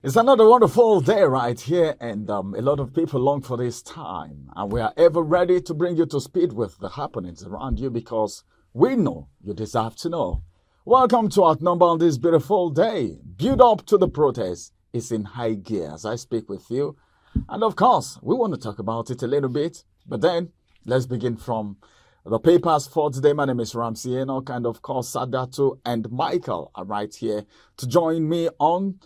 It's another wonderful day right here, and a lot of people long for this time. And we are ever ready to bring you to speed with the happenings around you because we know you deserve to know. Welcome to Outnumbered on this beautiful day. Build up to the protest is in high gear as I speak with you. And of course, we want to talk about it a little bit. But then, let's begin from the papers for today. My name is Ramsey Enoch, and of course, Sadatu and Michael are right here to join me on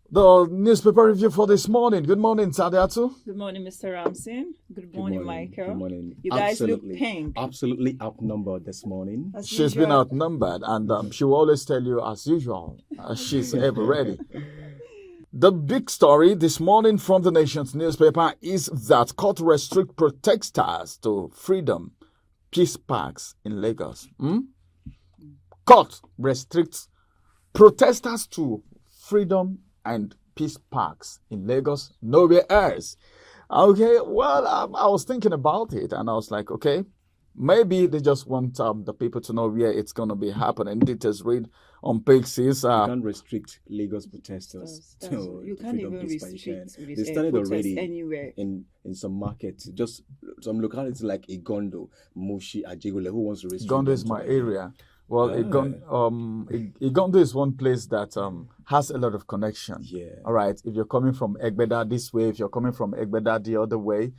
the newspaper review for this morning. Good morning, Sadiatu. Good morning, Mr. Ramsey. Good morning, Michael. Good morning. You guys look pink. Absolutely outnumbered this morning. She's been outnumbered, and she will always tell you, as usual, she's ever ready. The big story this morning from the nation's newspaper is that court restrict protesters to freedom peace parks in Lagos. Court restricts protesters to freedom and peace parks in Lagos, nowhere else. Okay, well, I was thinking about it and I was like, okay, maybe they just want the people to know where it's going to be happening. Details read on page 6. You can't restrict Lagos protesters to you can't freedom even peace restrict They started already anywhere. in some markets, just some localities like Igondo, Mushi, Ajigule. Who wants to restrict? Igondo is my area. Well, Igondo is one place that has a lot of connection. Yeah. All right. If you're coming from Egbeda this way, if you're coming from Egbeda the other way,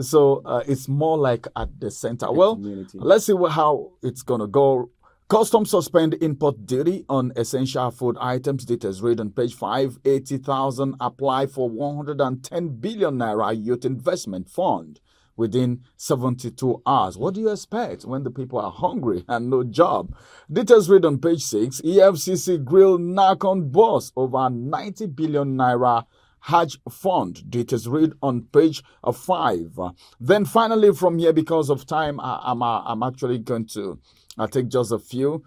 so it's more like at the center. Well, community. Let's see how it's going to go. Customs suspend import duty on essential food items. Details read on page 5. 80,000 apply for 110 billion naira youth investment fund within 72 hours. What do you expect when the people are hungry and no job? Details read on page 6. EFCC grill knock on boss over 90 billion naira Hajj fund. Details read on page 5. Then finally from here, because of time, I'm actually going to take just a few.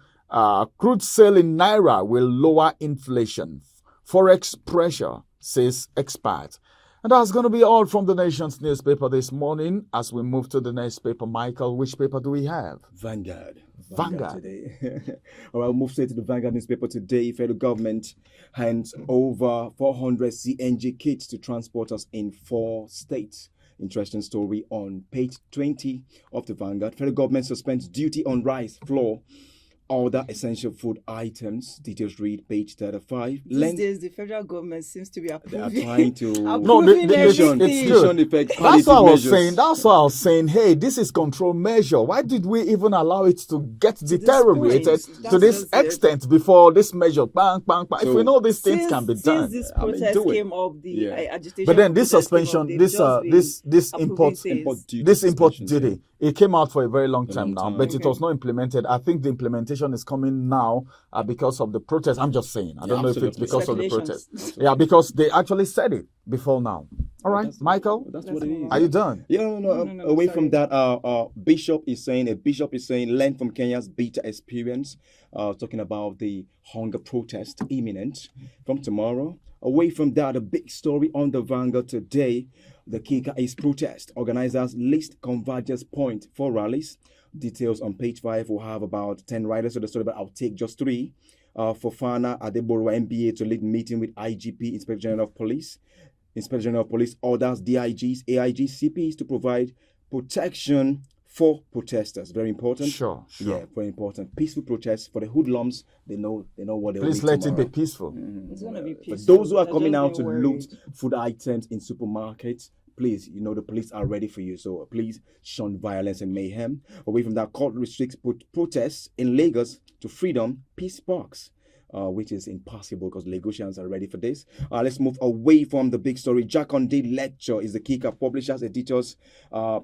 Crude sale in naira will lower inflation. Forex pressure, says expert. And that's going to be all from the nation's newspaper this morning. As we move to the next paper, Michael, which paper do we have? Vanguard Today. All right, we'll move straight to the Vanguard newspaper today. Federal government hands over 400 CNG kits to transporters in 4 states. Interesting story on page 20 of the Vanguard. Federal government suspends duty on rice, flour, other essential food items. Details read page 35. These days, the federal government seems to be They approving. are trying to it's good. effect, That's what I was measures. saying. That's what I was saying. Hey, this is control measure. Why did we even allow it to get deteriorated to this extent before this measure? Bang, bang, bang. So, if we know these things can be done, Since this protest do it. came up, the agitation. but then this protest came suspension, up, this import duty suspension. duty, it came out for a very long time now, time. but it was not implemented. I think the implementation is coming now because of the protest. I'm just saying. I don't know if it's because of the protest. Yeah, because they actually said it before now. All right, Michael, That's what it is. are you done? Yeah, no. Away from that, a bishop is saying, learn from Kenya's bitter experience, talking about the hunger protest imminent from tomorrow. Away from that, a big story on the Vanguard today. The kicker is protest. Organizers list convergence point for rallies. Details on page 5. We'll have about 10 writers of the story, but I'll take just 3. Fofana Adeboro MBA to lead meeting with IGP, Inspector General of Police. Inspector General of Police orders DIGs, AIGs, CPs to provide protection for protesters. Very important. Sure. Yeah, very important. Peaceful protests for the hoodlums. They know what they will Please be let tomorrow. it be peaceful. It's going to be For peaceful. those who are They're coming just out to being loot worried. food items in supermarkets, please, the police are ready for you. So please shun violence and mayhem. Away from that, court restricts protests in Lagos to freedom peace parks. Which is impossible because Lagosians are ready for this. Let's move away from the big story. Jack on Day lecture is the kicker. Publishers, editors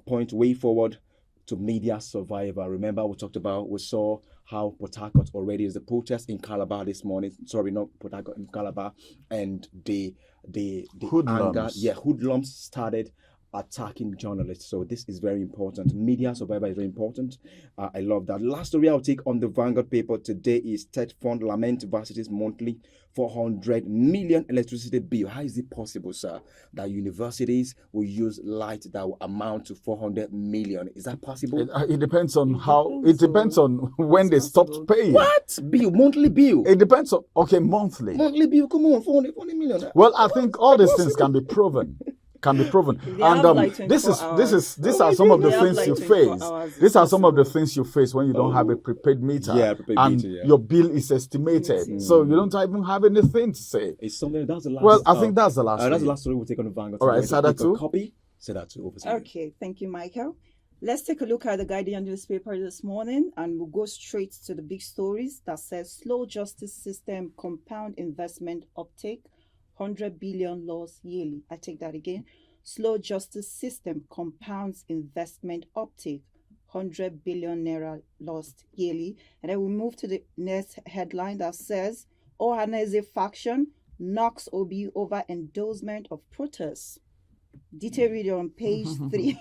point way forward to media survivor. Remember, we saw how Port Harcourt already is the protest in Calabar this morning. Sorry, not Port Harcourt, in Calabar. And the anger, hoodlums started attacking journalists. So this is very important. Media survivor is very important. I love that. Last story I'll take on the Vanguard paper today is Tet Fund lament varsity's monthly 400 million electricity bill. How is it possible, sir, that universities will use light that will amount to 400 million? Is that possible? It depends on It depends on when they stopped paying. What bill? Monthly bill? It depends on monthly. Monthly bill. Come on, 400 million. Well, I think all these things can be proven. And these are some of the things you face. These are some of the things you face when you don't have a prepaid meter. Yeah, prepaid meter, your bill is estimated, so you don't even have anything to say. It's something that's the last. Well, I think that's the last. That's the last story we'll take on the Vanguard. All right, Sadatu. Copy. Sadatu, over to you. Okay, thank you, Michael. Let's take a look at the Guardian newspaper this morning, and we'll go straight to the big stories that says slow justice system compound investment uptake. 100 billion loss yearly. I take that again. Slow justice system compounds investment uptake. 100 billion naira lost yearly. And then we move to the next headline that says Ohaneze faction knocks Obi over endorsement of protests. Detail read on page 3.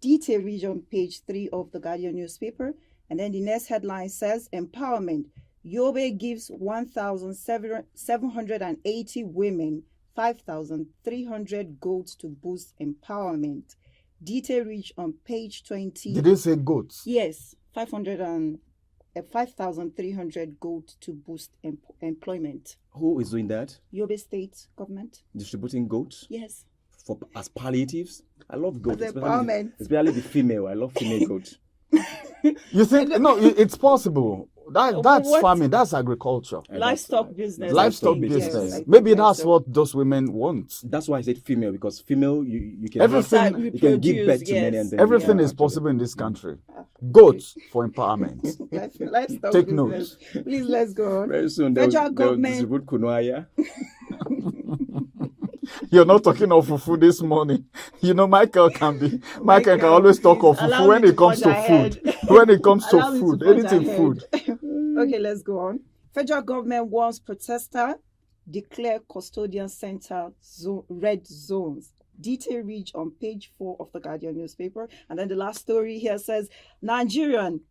Detail read on page 3 of the Guardian newspaper. And then the next headline says empowerment. Yobe gives 1,780 women 5,300 goats to boost empowerment. Detail reach on page 20. Did you say goats? Yes, 5,300 goats to boost employment. Who is doing that? Yobe State government. Distributing goats? Yes. As palliatives? I love goats. Especially the female. I love female goats. You think? No, it's possible. That's farming. That's agriculture. Livestock business. Livestock business. Yes, maybe that's what those women want. That's why I said female, because female you can everything you can give birth to many, and then everything is possible in this country. Goats for empowerment. Livestock Take business. notes. Please, let's go on. Very soon they'll distribute kunuaya. You're not talking of fufu this morning. You know, Michael can always talk of fufu when it comes to food. When it comes to food, anything food. Okay, let's go on. Federal government wants protester declare custodian center red zones. Detail reach on page 4 of the Guardian newspaper. And then the last story here says Nigerian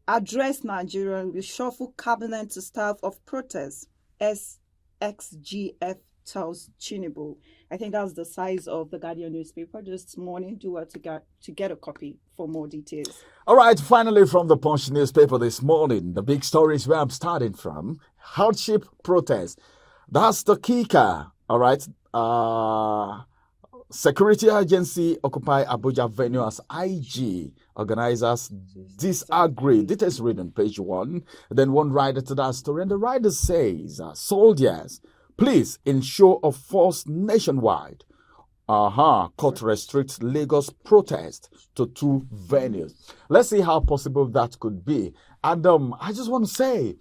reshuffle cabinet to staff of protest. SXGF tells Chinibo. I think that's the size of the Guardian newspaper this morning. Do well to get a copy for more details. All right, finally from the Punch newspaper this morning, the big stories where I'm starting from. Hardship protest. That's the kicker. All right. Security agency occupy Abuja venue as IG. Organizers disagree. Details read on page 1. Then one rider to that story, and the rider says, soldiers, please ensure of force nationwide. Court restricts Lagos protest to 2 venues. Let's see how possible that could be. And I just want to say,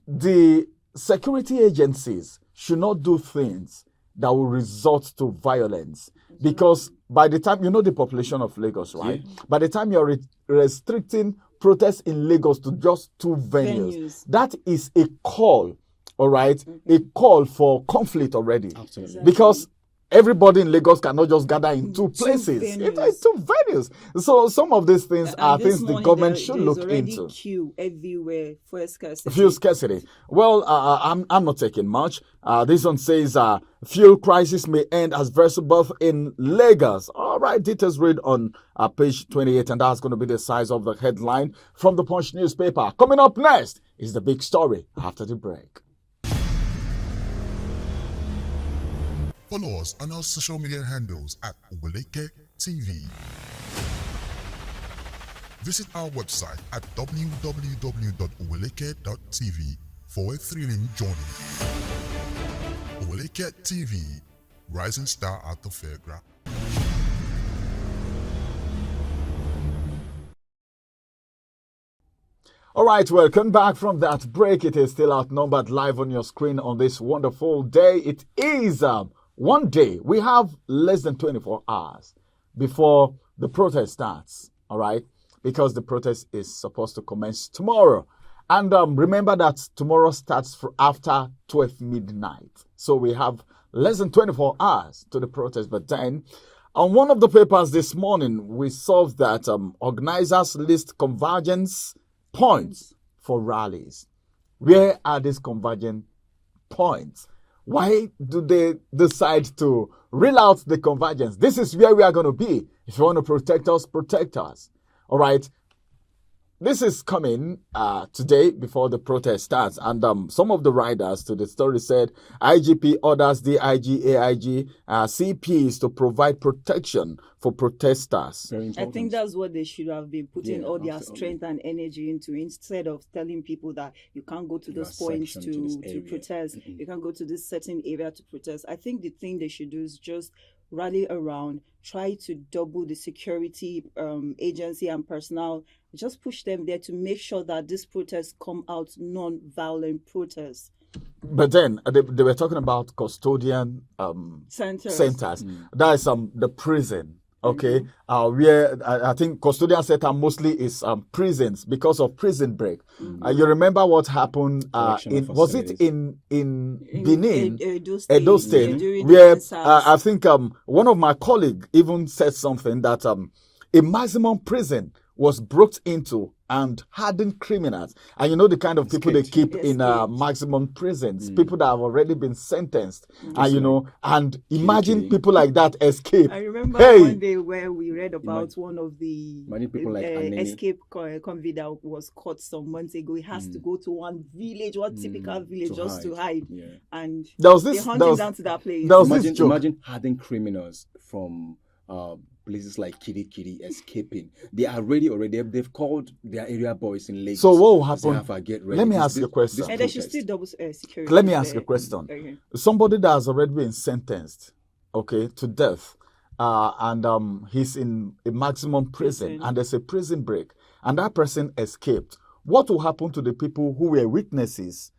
the security agencies should not do things that will result to violence. Because by the time, you know the population of Lagos, right? Yeah. By the time you're restricting protests in Lagos to just 2 venues, that is a call. All right, a call for conflict already. Absolutely. Because everybody in Lagos cannot just gather in 2 places. It's 2 venues. So some of these things are things the government should look into. Queue everywhere for scarcity. Fuel scarcity. Well, I'm not taking much. This one says fuel crisis may end as vessel birth in Lagos. All right, details read on page 28, and that's going to be the size of the headline from the Punch newspaper. Coming up next is the big story after the break. Follow us on our social media handles at Oweleketv. Visit our website at www.oweleketv for a thrilling journey. Oweleketv, rising star at the fairground. All right, welcome back from that break. It is still Outnumbered live on your screen on this wonderful day. It is one day. We have less than 24 hours before the protest starts, all right? Because the protest is supposed to commence tomorrow. And remember that tomorrow starts after 12 midnight. So we have less than 24 hours to the protest. But then, on one of the papers this morning, we saw that organizers list convergence points for rallies. Where are these convergent points? Why do they decide to reel out the convergence? This is where we are going to be. If you want to protect us, protect us. All right. This is coming today before the protest starts. And some of the writers to the story said IGP orders DIG, AIG, CPs to provide protection for protesters. I think that's what they should have been putting all their strength and energy into, instead of telling people that you can't go to those points to protest. You can't go to this certain area to protest. I think the thing they should do is just rally around, try to double the security agency and personnel, just push them there to make sure that these protests come out non-violent protests. But then they were talking about custodian centers. That is the prison. Okay, where I think custodian center mostly is prisons because of prison break. You remember what happened in Benin, Edo State, where I think one of my colleagues even said something that a maximum prison was brought into and hardened criminals. And you know the kind of people they keep in maximum prisons, people that have already been sentenced. And you know, and imagine people like that escape. I remember one day where we read about one of the escape convict that was caught some months ago. He has to go to one village, one typical village, just to hide. And there was this, they hunt him down to that place. Imagine hardened criminals from places like Kiri escaping. They are already they've called their area boys in Lagos. So what will happen? Let me ask you a question. And they should still double security. Let me ask you a question. Okay. Somebody that has already been sentenced, to death, and he's in a maximum prison, and there's a prison break, and that person escaped. What will happen to the people who were witnesses?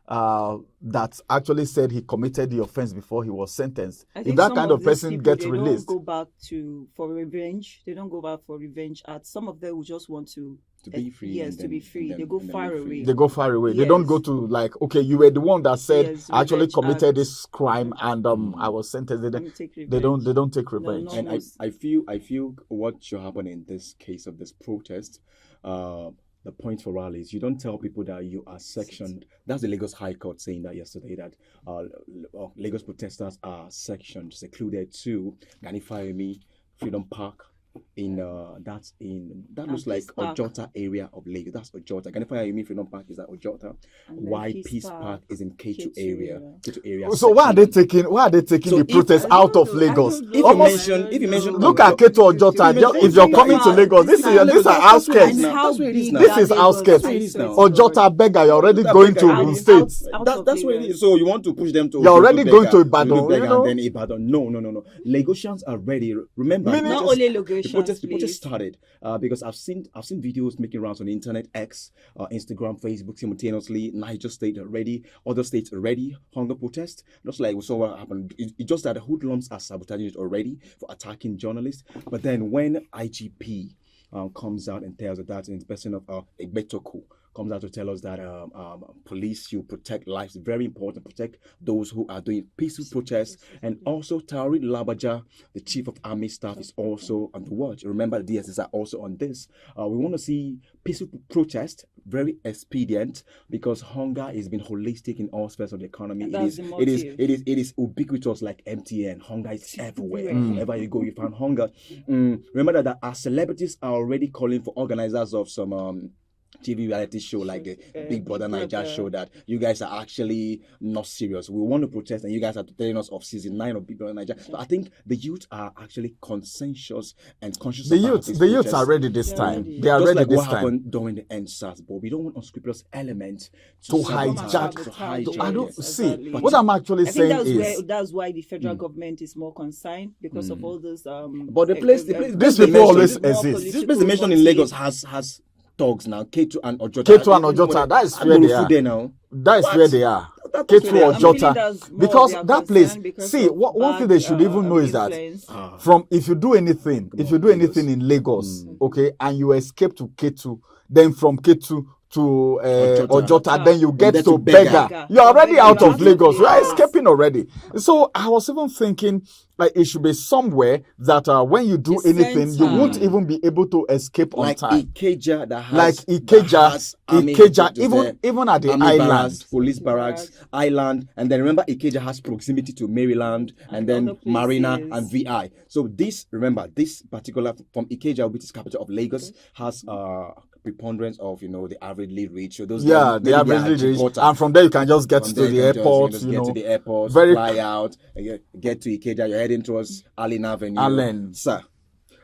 That actually said he committed the offense before he was sentenced. If that kind of person gets released, they don't go back for revenge. They don't go back for revenge. Some of them will just want to be free. Yes, to be free. They go far away. They go far away. Yes. They don't go to you were the one that said I actually committed this crime and I was sentenced. They don't take revenge. No. And I feel what should happen in this case of this protest. The point for rallies, you don't tell people that you are sectioned. That's the Lagos High Court saying that yesterday, that Lagos protesters are sectioned, secluded to Gani Fayemi Freedom Park. That looks like Ojota area of Lagos. That's Ojota. Gani Fayemi Freedom Park is at Ojota. Why Peace Park is in K2 area. So why are they taking the protest out of Lagos? If you mention look at K2 Ojota. If you're coming to Lagos, these are outskirts. This is outskirts. Ojota, Bega, you're already going to Ogun State. That's where it is. So you want to push them to you're already going to Ibadan. And then Ibadan. No. Lagosians are ready. Remember, not only Lagos. The protest started because I've seen videos making rounds on the internet, X, Instagram, Facebook simultaneously. Niger State already, other states already, hunger protest. Just like we saw what happened. It just that the hoodlums are sabotaging it already for attacking journalists. But then when IGP comes out and tells us that in the person of Egbetoku, comes out to tell us that police should protect lives. Very important, protect those who are doing peaceful protests. And also Taoreed Labaja, the chief of army staff, is also on the watch. Remember, the DSS are also on this. We want to see peaceful protest, very expedient, because hunger has been holistic in all spheres of the economy. It is ubiquitous like MTN. Hunger is everywhere. Wherever you go, you find hunger. Remember that our celebrities are already calling for organizers of some TV reality show like the Big Brother Niger show that you guys are actually not serious. We want to protest and you guys are telling us of season 9 of Big Brother Niger. So I think the youth are actually consensus and conscious. The youth are ready this time. They are ready this time. What happened during the NSAS, but we don't want unscrupulous elements to hijack. I don't see what I'm actually saying is that's why the federal government is more concerned because of all those. But the place these people always exist. This place they mentioned in Lagos has thugs now, K2 and Ojota. K2 and Ojota, that is where they are. That is where they are. K2 Ojota. Because that place, see, one thing they should even know is that if you do anything in Lagos, and you escape to K2, then from K2 to Ojota, then you get to Bega. You're already out of Lagos. You are escaping already. So I was even thinking, like it should be somewhere that when you do The anything, you center. won't even be able to escape on Like time. Ikeja that has Like that Ikeja, has army Ikeja, headquarters there. even at the Army island. barracks, police barracks, island, and then remember Ikeja has proximity to Maryland and then other Marina places. and VI. So this particular from Ikeja, which is capital of Lagos, has preponderance of the average lead rate. So those Yeah, guys, the maybe average their reach, headquarters. and from there you can just get From to there the you can just, airport. just get to the airport, very fly out, and get to Ikeja. You're heading towards Allen Avenue. Allen. Sir,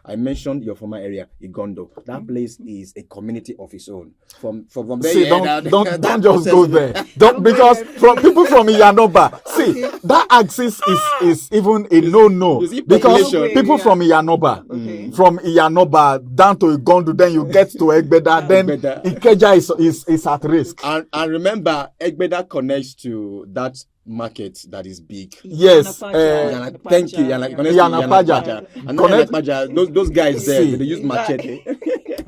I mentioned your former area, Igondo. That place is a community of its own. From there, See, you head out, don't that just process- go there. Don't, because from people from Iyanoba, see that axis is even a no. you see Because population. people from Iyanoba, Okay. from Iyanoba down to Igondo, then you get to Egbeda, then Egbeda. Ikeja is at risk. And remember, Egbeda connects to that market that is big. Yes, Thank you, Yana. Connects to Yanapaja. And Connect- Yanapaja, those guys there, See. they use machete.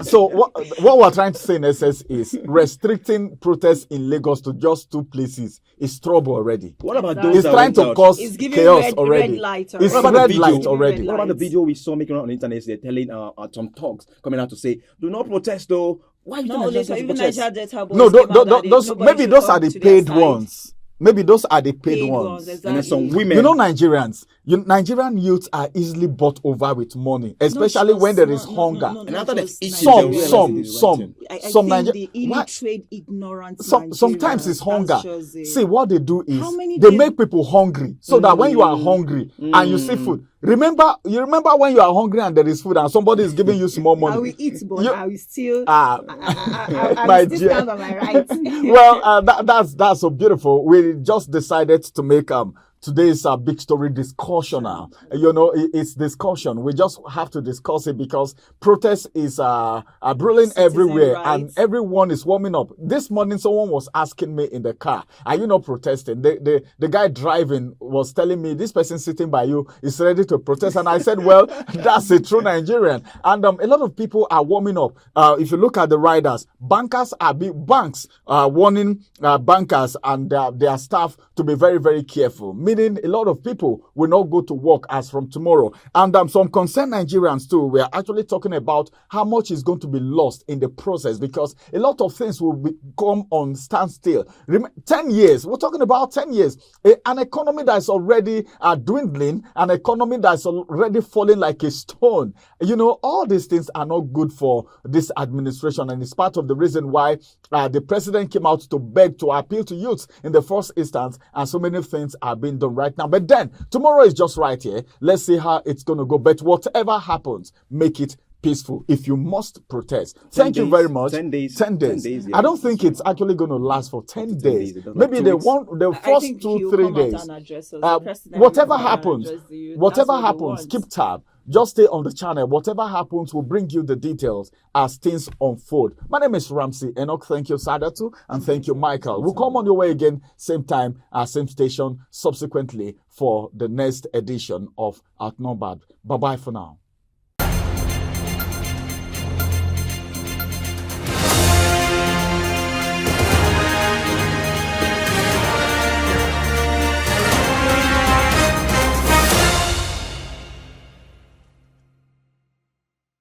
So what we're trying to say in essence is restricting protests in Lagos to just 2 places is trouble already. What about Exactly. those It's that trying went to out? cause It's giving chaos red already. light It's already. What about red the light video? already. What about the video we saw making around on the internet? They're telling some talks coming out to say, do not protest though. Why you No, don't only so even protest? Niger Delta boys No, came out that those nobody maybe should those come are the to their paid side. ones. Maybe those are the paid Paid ones. exactly. And then some women. You know, Nigerians, Nigerian youths are easily bought over with money, especially Not when just- there is no, hunger. no, And not after the just issue, Some, they Nigerians. realize it is right thing. I some think Niger- the Why- illiterate, ignorant Sometimes Nigerians, it's hunger. that's just it. See, what they do is How many they days- make people hungry so that when you are hungry and you see food, you remember when you are hungry and there is food and somebody is giving you small I money. will eat, but You- I will still. Ah, I my will still dear. stand on my right. Well, that's so beautiful. We just decided to make today's big story discussion. It's discussion. We just have to discuss it because protest is brewing Citizen everywhere and rights. everyone is warming up. This morning, someone was asking me in the car, "Are you not protesting?" The guy driving was telling me, "This person sitting by you is ready to protest," and I said, "Well, that's a true Nigerian." And a lot of people are warming up. If you look at the riders, banks are warning bankers and their staff to be very, very careful. Meaning, a lot of people will not go to work as from tomorrow. And some concerned Nigerians too. We are actually talking about how much is going to be lost in the process because a lot of things will come on standstill. 10 years. We're talking about 10 years. An economy that's already dwindling, an economy that's already falling like a stone. All these things are not good for this administration, and it's part of the reason why the president came out to beg to appeal to youths in the first instance, and so many things are being done right now. But then tomorrow is just right here. Let's see how it's going to go. But whatever happens, make it peaceful. If you must protest, thank you days, very much. 10 days. 10 days. 10 days, yeah. I don't think it's actually going to last for 10 days. It does, like Maybe 2 the weeks. first think 2-3 he'll come out days. and address us. The president Whatever will come out and happens, address the youth. whatever That's what he happens, wants. keep tab. Just stay on the channel. Whatever happens, we'll bring you the details as things unfold. My name is Ramsey Enoch. Thank you, Sadatu, and thank you, Michael. We'll come on your way again, same time, same station, subsequently for the next edition of Outnumbered. Bye-bye for now.